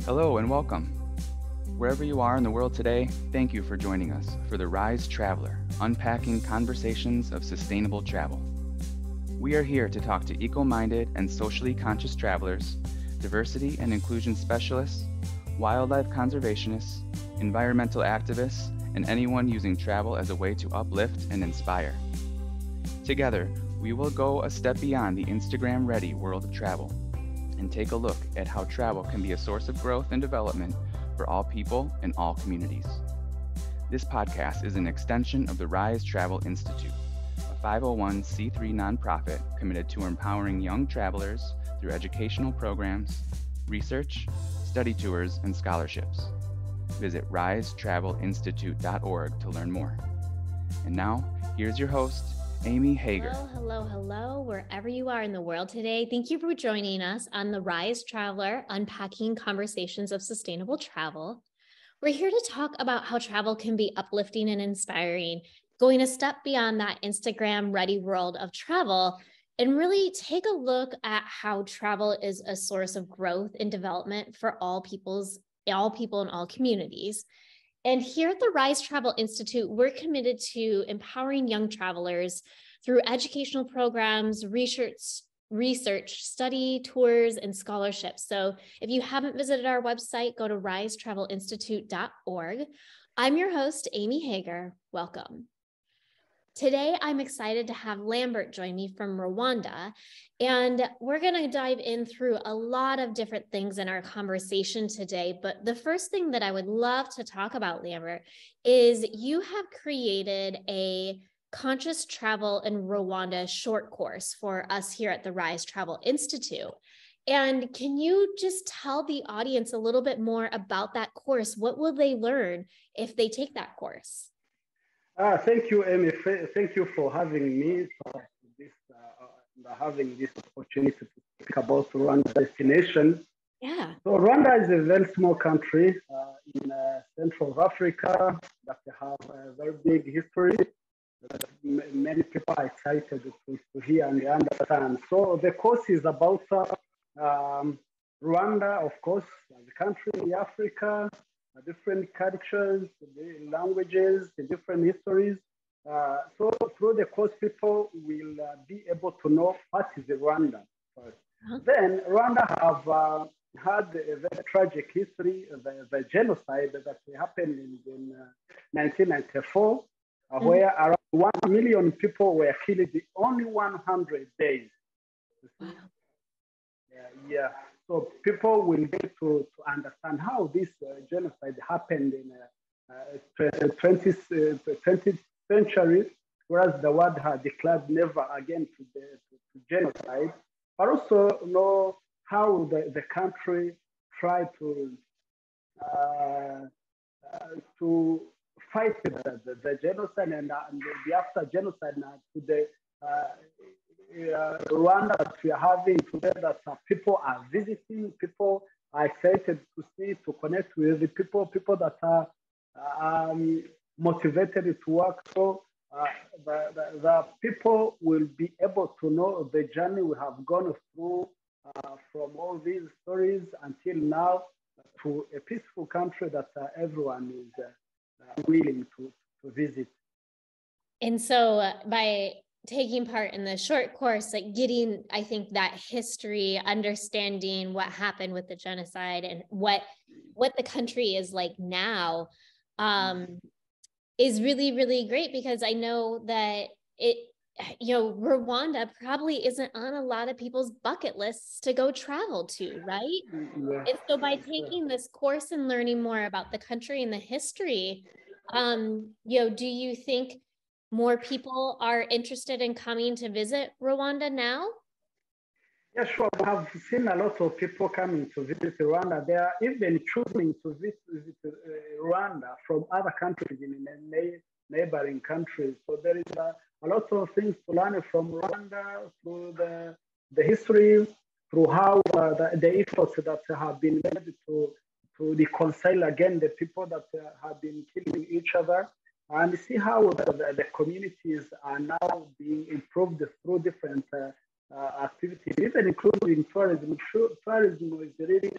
Hello and welcome. Wherever you are in the world today, thank you for joining us for the Rise Traveler, unpacking conversations of sustainable travel. We are here to talk to eco-minded and socially conscious travelers, diversity and inclusion specialists, wildlife conservationists, environmental activists, and anyone using travel as a way to uplift and inspire. Together, we will go a step beyond the Instagram-ready world of travel and take a look at how travel can be a source of growth and development for all people and all communities. This podcast is an extension of the Rise Travel Institute, a 501c3 nonprofit committed to empowering young travelers through educational programs, research, study tours, and scholarships. Visit risetravelinstitute.org to learn more. And now, here's your host, Amy Hager. Hello, wherever you are in the world today. Thank you for joining us on the Rise Traveler, unpacking conversations of sustainable travel. We're here to talk about how travel can be uplifting and inspiring, going a step beyond that Instagram-ready world of travel, and really take a look at how travel is a source of growth and development for all people and all communities. And here at the Rise Travel Institute, we're committed to empowering young travelers through educational programs, research, study tours, and scholarships. So if you haven't visited our website, go to risetravelinstitute.org. I'm your host, Amy Hager. Welcome. Today, I'm excited to have Lambert join me from Rwanda, and we're going to dive in through a lot of different things in our conversation today. But the first thing that I would love to talk about, Lambert, is you have created a conscious travel in Rwanda short course for us here at the Rise Travel Institute. And can you just tell the audience a little bit more about that course? What will they learn if they take that course? Thank you, Amy. Thank you for having me, having this opportunity to speak about Rwanda destination. Yeah. So Rwanda is a very small country in Central Africa that have a very big history that many people are excited to hear and understand. So the course is about Rwanda, of course, the country in Africa, different cultures, languages, different histories. So through the course, people will be able to know what is Rwanda first. Then Rwanda have had a very tragic history, the genocide that happened in 1994, where around 1 million people were killed in only 100 days. Wow. Yeah. So people will get to understand how this genocide happened in the 20th century, whereas the world had declared never again to genocide, but also know how the country tried to fight the genocide and the after genocide now to the Rwanda that we are having today, that people are visiting, people are excited to see, to connect with the people that are motivated to work. So the people will be able to know the journey we have gone through from all these stories until now to a peaceful country that everyone is willing to visit. And so by taking part in the short course, like getting, I think, that history, understanding what happened with the genocide and what the country is like now, is really, really great, because I know that Rwanda probably isn't on a lot of people's bucket lists to go travel to, right? Yeah. And so by taking this course and learning more about the country and the history, do you think more people are interested in coming to visit Rwanda now? Yeah, sure. I have seen a lot of people coming to visit Rwanda. They are even choosing to visit Rwanda from other countries in neighboring countries. So there is a lot of things to learn from Rwanda through the history, through how the efforts that have been made to reconcile again the people that have been killing each other, and see how the communities are now being improved through different activities, even including tourism. Tourism is really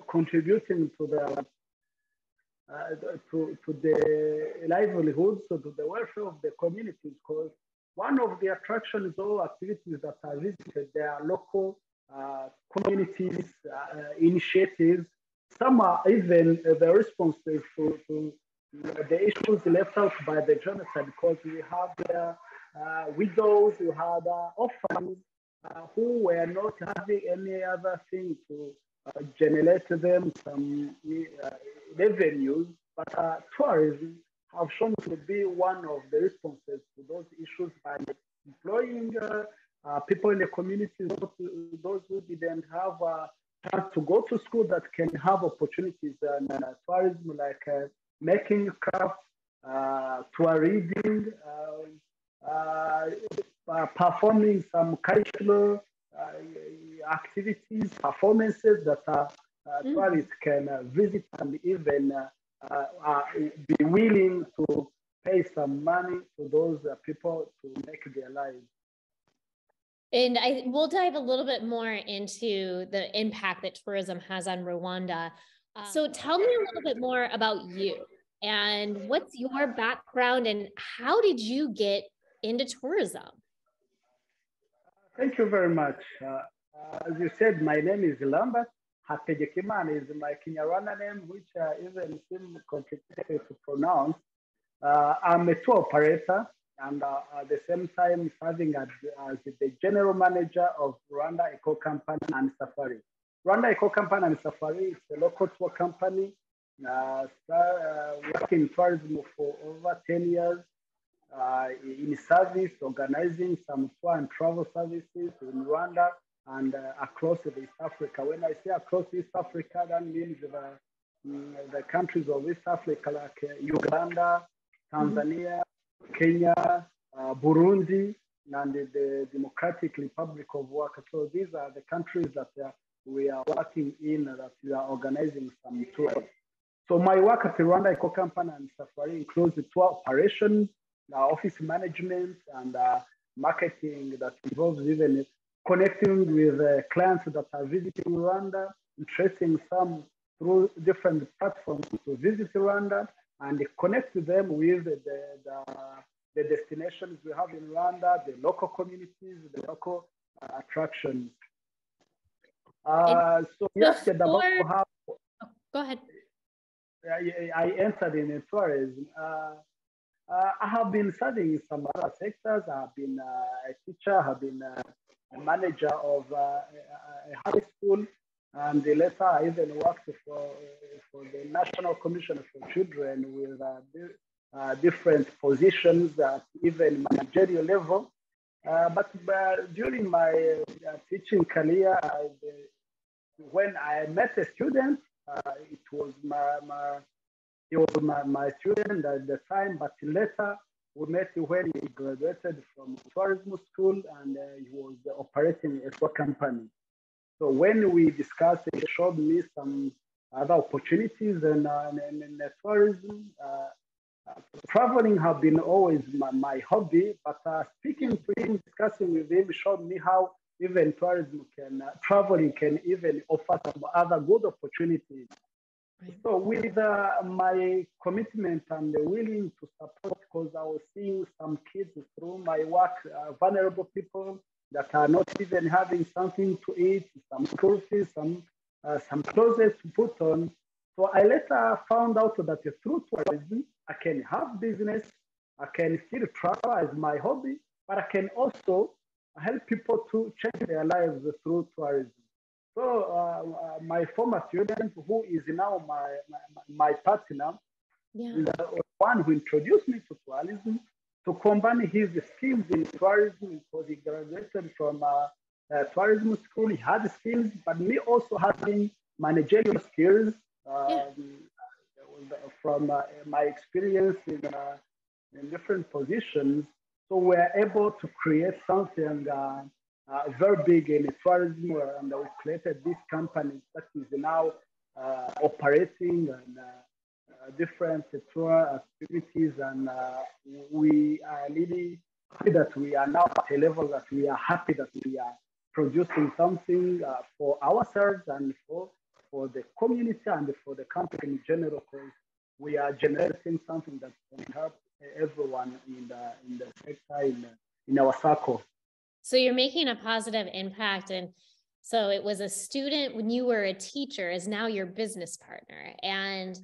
contributing to the livelihoods, so to the welfare of the communities, because one of the attractions or activities that are visited, there are local communities, initiatives. Some are even the responses to the issues left out by the genocide, because we have the widows, we had orphans who were not having any other thing to generate them some revenues, but tourism have shown to be one of the responses to those issues by employing people in the community, those who didn't have a chance to go to school, that can have opportunities in tourism, like making crafts, tour reading, performing some cultural activities, performances that tourists can visit and even be willing to pay some money to those people to make their lives. And we'll dive a little bit more into the impact that tourism has on Rwanda. So tell me a little bit more about you and what's your background and how did you get into tourism? Thank you very much. As you said, my name is Lambert Hategekimana, is my Kinyarwanda name, which even seems complicated to pronounce. I'm a tour operator, and at the same time serving as the general manager of Rwanda Eco Company and Safari. Rwanda Eco Company and Safari is a local tour company working in tourism for over 10 years in service, organizing some tour and travel services in Rwanda and across East Africa. When I say across East Africa, that means the countries of East Africa like Uganda, Tanzania, Kenya, Burundi, and the Democratic Republic of Waka. So these are the countries that we are working in, that we are organizing some tours. So my work at the Rwanda Eco Company and Safari includes the tour operations, office management, and marketing that involves even connecting with clients that are visiting Rwanda, interesting some through different platforms to visit Rwanda, and connect them with the destinations we have in Rwanda, the local communities, the local attractions. So you asked about how. Go ahead. I entered in tourism. I have been studying some other sectors. I have been a teacher, I have been a manager of a high school, and later I even worked for the National Commission for Children with different positions at even managerial level. But during my teaching career, when I met a student, it was my student at the time, but later we met when he graduated from tourism school, and he was operating a tour company. So when we discussed, he showed me some other opportunities in tourism. Traveling have been always my hobby, but speaking to him, discussing with him, showed me how even traveling can even offer some other good opportunities. Right. So with my commitment and willing to support, because I was seeing some kids through my work, vulnerable people that are not even having something to eat, some school fees, some clothes to put on. So I later found out that through tourism, I can have business, I can still travel as my hobby, but I can also help people to change their lives through tourism. So my former student, who is now my partner, is the one who introduced me to tourism, to combine his skills in tourism, because he graduated from tourism school. He had skills, but me also having managerial skills from my experience in different positions. So we're able to create something very big in tourism, and we created this company that is now operating and different tour activities, and we are really happy that we are now at a level that we are happy that we are producing something for ourselves and for for the community and for the country in general, because we are generating something that can help everyone in the sector, in our circle. So you're making a positive impact. And so it was a student when you were a teacher is now your business partner. And,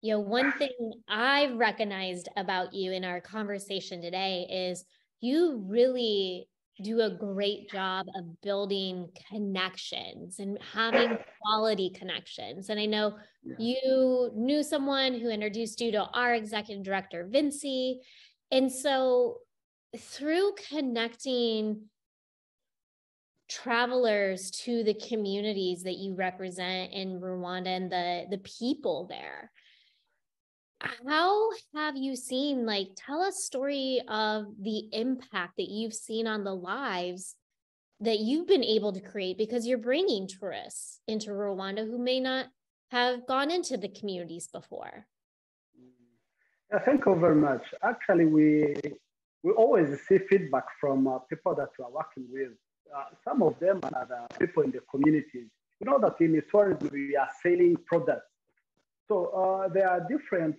one thing I've recognized about you in our conversation today is you really do a great job of building connections and having quality connections. And I know you knew someone who introduced you to our executive director, Vinci. And so through connecting travelers to the communities that you represent in Rwanda and the people there, how have you seen, tell us a story of the impact that you've seen on the lives that you've been able to create, because you're bringing tourists into Rwanda who may not have gone into the communities before. Yeah, thank you very much. Actually, we always see feedback from people that we are working with. Some of them are the people in the communities. You know that in tourism, we are selling products. So there are different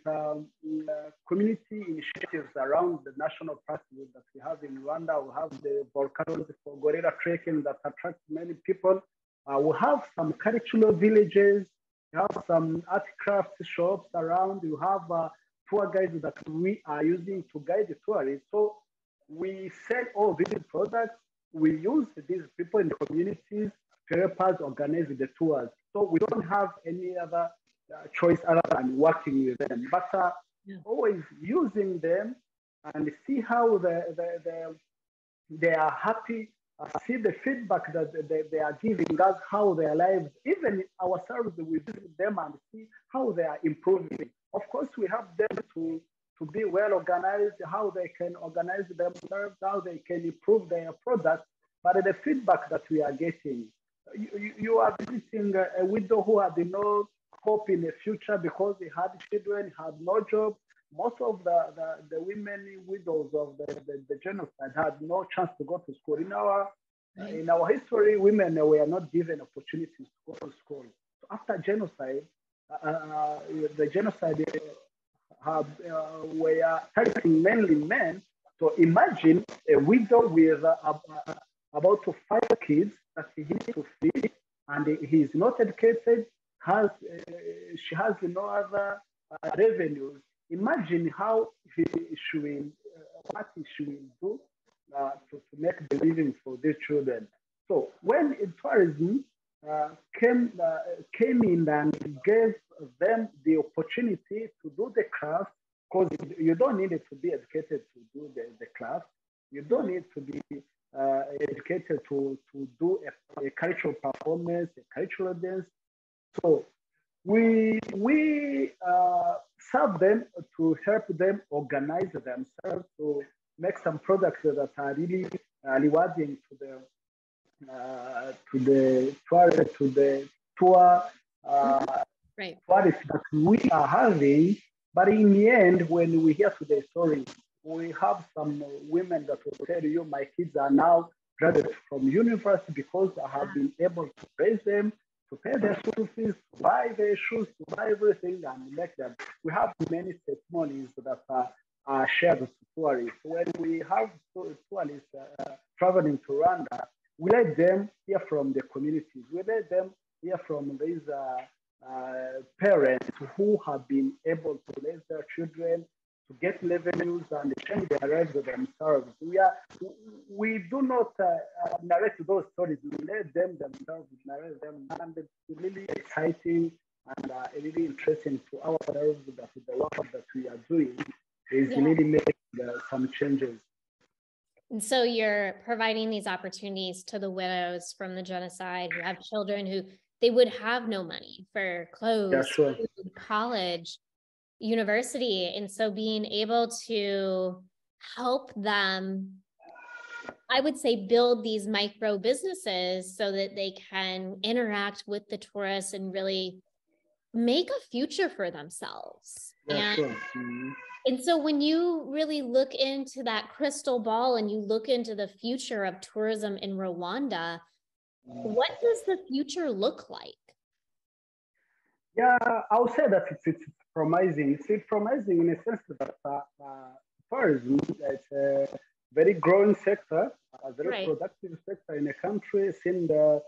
community initiatives around the national parks that we have in Rwanda. We have the volcanoes for gorilla trekking that attract many people. We have some cultural villages. We have some art craft shops around. You have tour guides that we are using to guide the tourists. So we sell all these products. We use these people in the communities to help us organize the tours. So we don't have any other choice other than working with them, but always using them and see how they are happy, see the feedback that they are giving us, how their lives, even ourselves, we visit them and see how they are improving. Of course, we have them to be well organized, how they can organize themselves, how they can improve their products, but the feedback that we are getting, you are visiting a widow who had no hope in the future because they had children, had no job. Most of the women widows of the genocide had no chance to go to school. In our history, women were not given opportunities to go to school. So after genocide, the genocide were targeting mainly men. So imagine a widow with about 5 kids that he needs to feed, and he is not educated. She has no other revenues. Imagine how what she will do to make the living for their children. So when tourism came in and gave them the opportunity to do the craft, because you don't need to be educated to do the craft. You don't need to be educated to do a cultural performance, a cultural dance. So we serve them to help them organize themselves to make some products that are really rewarding to the tour right. tourists that we are having. But in the end, when we hear today's story, we have some women that will tell you, my kids are now graduates from university because I have been able to raise them, to pay their school fees, to buy their shoes, to buy everything and make them. We have many testimonies that are shared with tourists. When we have tourists traveling to Rwanda, we let them hear from the communities. We let them hear from these parents who have been able to raise their children, to get revenues and change their lives themselves. We do not narrate those stories. We let them themselves narrate them, and it's really exciting and really interesting to ourselves that the work that we are doing is really making some changes. And so you're providing these opportunities to the widows from the genocide who have children who they would have no money for clothes, food, college, university. And so being able to help them, I would say, build these micro businesses so that they can interact with the tourists and really make a future for themselves. And so when you really look into that crystal ball and you look into the future of tourism in Rwanda, what does the future look like? Yeah, I would say that it's promising. It's promising in a sense that tourism is a very growing sector, a very Right. productive sector in a country, since the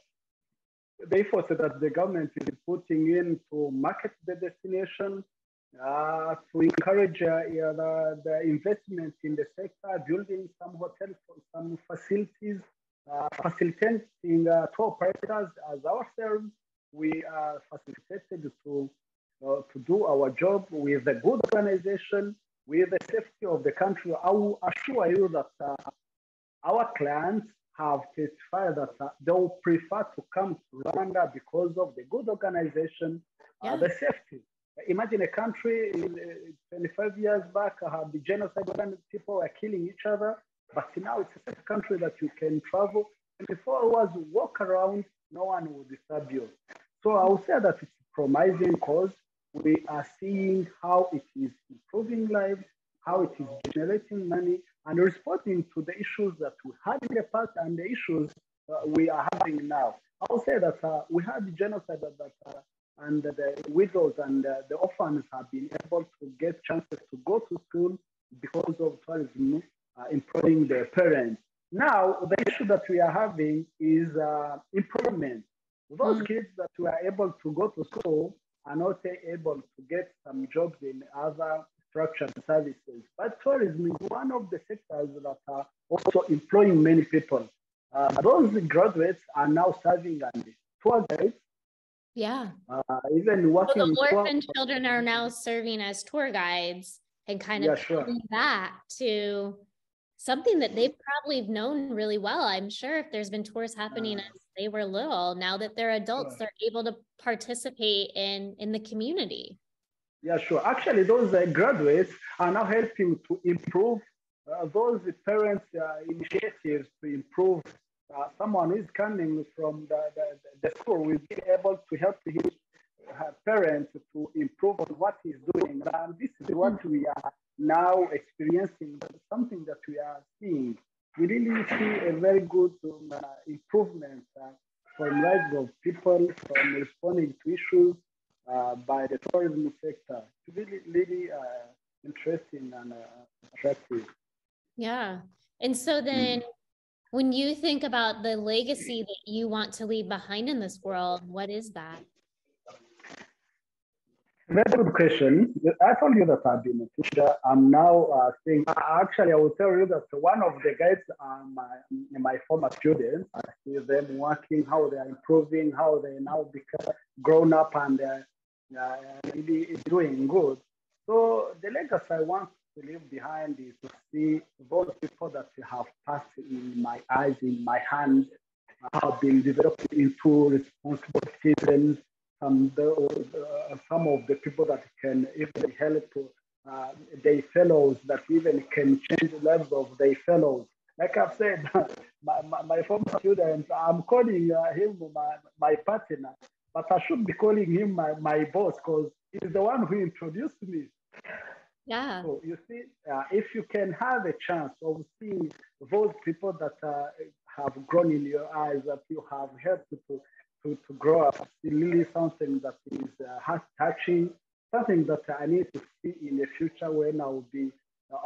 efforts that the government is putting in to market the destination, to encourage the investment in the sector, building some hotels, some facilities, facilitating tour operators as ourselves. We are facilitated to do our job with a good organization, with the safety of the country. I will assure you that our clients have testified that they will prefer to come to Rwanda because of the good organization, the safety. Imagine a country 25 years back had the genocide when people were killing each other, but now it's a safe country that you can travel 24 hours, walk around, no one will disturb you. So I would say that it's promising because we are seeing how it is improving lives, how it is generating money, and responding to the issues that we had in the past and the issues we are having now. I would say that we had the genocide and the widows and the orphans have been able to get chances to go to school because of tourism employing their parents. Now, the issue that we are having is employment. Those kids that were able to go to school are not able to get some jobs in other structured services. But tourism is one of the sectors that are also employing many people. Those graduates are now serving as tour guides. Yeah. Even working the in orphan children are now serving as tour guides and kind of coming back to something that they've probably known really well. I'm sure if there's been tours happening as they were little, now that they're adults, they're able to participate in the community. Yeah, sure. Actually, those graduates are now helping to improve those parents' initiatives to improve. Someone who is coming from the school will be able to help his parents to improve on what he's doing. And this is what we are now experiencing, something that we are seeing. We really see a very good improvement from lives of people, from responding to issues by the tourism sector. It's really, really interesting and attractive. Yeah. And so then when you think about the legacy that you want to leave behind in this world, what is that? Very good question. I told you that I've been a teacher. I'm now saying, actually, I will tell you that one of the guys are my former students. I see them working, how they are improving, how they now become grown up and really doing good. So the legacy I want to leave behind is to see those people that have passed in my eyes, in my hands, have been developed into responsible citizens. Some of the people that can even help their fellows, that even can change the lives of their fellows. Like I've said, my former student, I'm calling him my partner, but I should be calling him my boss because he's the one who introduced me. Yeah. So you see, if you can have a chance of seeing those people that have grown in your eyes, that you have helped to grow up, it's really something that is heart-touching, something that I need to see in the future when I will be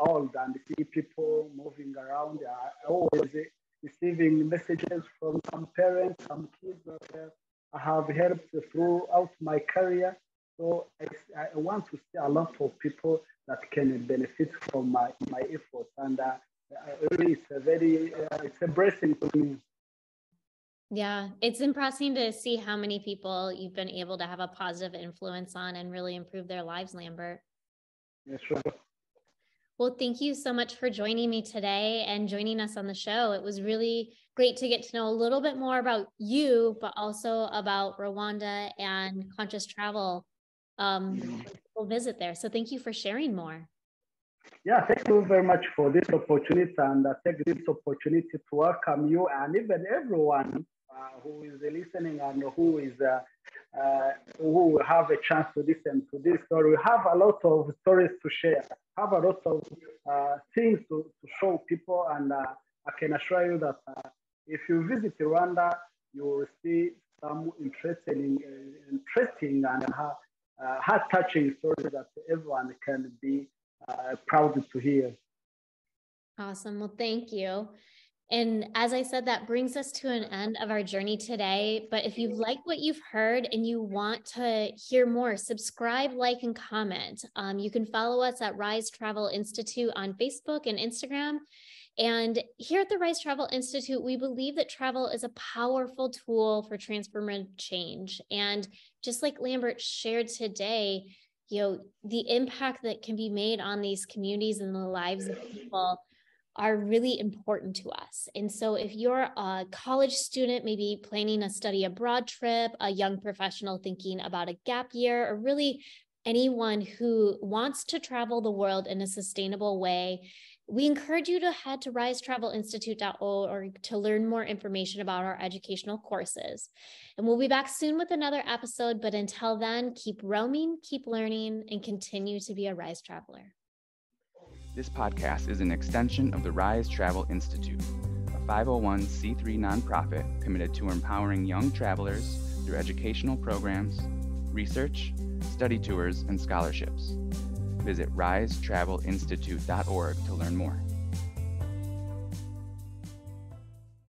old and see people moving around. I always receiving messages from some parents, some kids that I have helped throughout my career. So I want to see a lot of people that can benefit from my efforts, and really it's a blessing to me. Yeah, it's impressive to see how many people you've been able to have a positive influence on and really improve their lives, Lambert. Yeah, sure. Well, thank you so much for joining me today and joining us on the show. It was really great to get to know a little bit more about you, but also about Rwanda and conscious travel. We'll visit there. So thank you for sharing more. Yeah, thank you very much for this opportunity, and I take this opportunity to welcome you and even everyone who is listening and who will have a chance to listen to this story. We have a lot of stories to share, have a lot of things to show people, and I can assure you that if you visit Rwanda, you will see some interesting and heart-touching stories that everyone can be proud to hear. Awesome. Well, thank you. And as I said, that brings us to an end of our journey today. But if you've liked what you've heard and you want to hear more, subscribe, like, and comment. You can follow us at Rise Travel Institute on Facebook and Instagram. And here at the Rise Travel Institute, we believe that travel is a powerful tool for transformative change. And just like Lambert shared today, the impact that can be made on these communities and the lives of people are really important to us. And so if you're a college student, maybe planning a study abroad trip, a young professional thinking about a gap year, or really anyone who wants to travel the world in a sustainable way, we encourage you to head to risetravelinstitute.org to learn more information about our educational courses. And we'll be back soon with another episode, but until then, keep roaming, keep learning, and continue to be a Rise Traveler. This podcast is an extension of the Rise Travel Institute, a 501c3 nonprofit committed to empowering young travelers through educational programs, research, study tours, and scholarships. Visit risetravelinstitute.org to learn more.